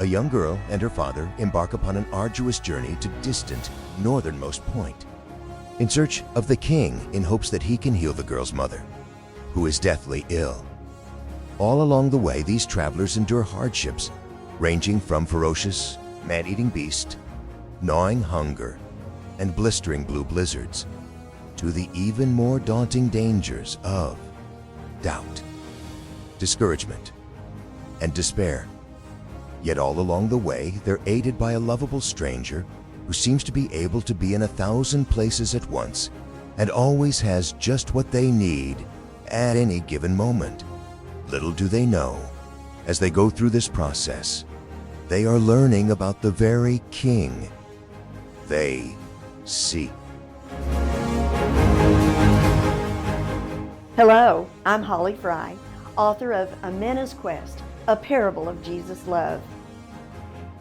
young girl and her father embark upon an arduous journey to distant northernmost point, in search of the king in hopes that he can heal the girl's mother, who is deathly ill. All along the way, these travelers endure hardships ranging from ferocious, man-eating beasts, gnawing hunger, and blistering blue blizzards, to the even more daunting dangers of doubt, discouragement, and despair. Yet all along the way, they're aided by a lovable stranger who seems to be able to be in 1,000 places at once and always has just what they need at any given moment. Little do they know, as they go through this process, they are learning about the very king they seek. Hello, I'm Holly Fry, author of Amena's Quest, a parable of Jesus' love.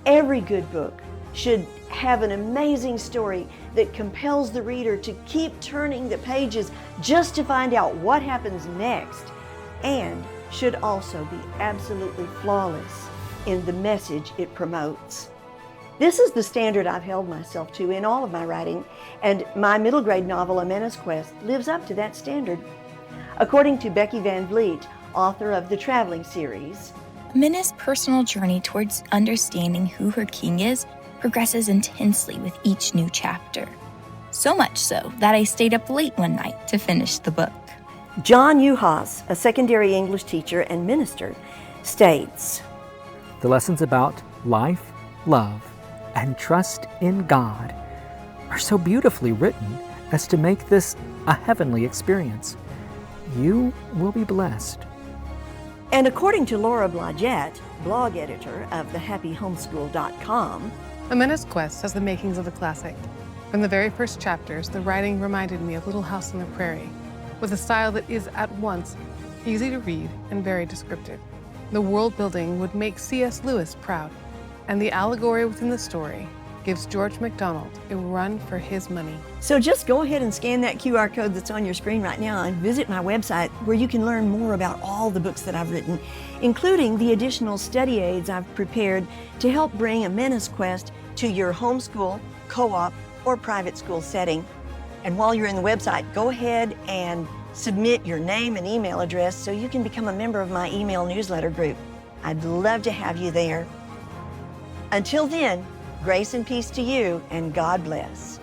Every good book should have an amazing story that compels the reader to keep turning the pages just to find out what happens next, and should also be absolutely flawless in the message it promotes. This is the standard I've held myself to in all of my writing, and my middle grade novel, Amena's Quest, lives up to that standard. According to Becky Van Vliet, author of the Traveling series, Amena's personal journey towards understanding who her king is progresses intensely with each new chapter. So much so that I stayed up late one night to finish the book. John Uhas, a secondary English teacher and minister, states, The lessons about life, love, and trust in God are so beautifully written as to make this a heavenly experience. You will be blessed. And according to Laura Blodgett, blog editor of thehappyhomeschool.com, Amena's Quest has the makings of a classic. From the very first chapters, the writing reminded me of Little House on the Prairie, with a style that is at once easy to read and very descriptive. The world building would make C.S. Lewis proud, and the allegory within the story gives George MacDonald a run for his money. So just go ahead and scan that QR code that's on your screen right now and visit my website where you can learn more about all the books that I've written, including the additional study aids I've prepared to help bring Amena's Quest to your homeschool, co-op, or private school setting. And while you're in the website, go ahead and submit your name and email address so you can become a member of my email newsletter group. I'd love to have you there. Until then, grace and peace to you, and God bless.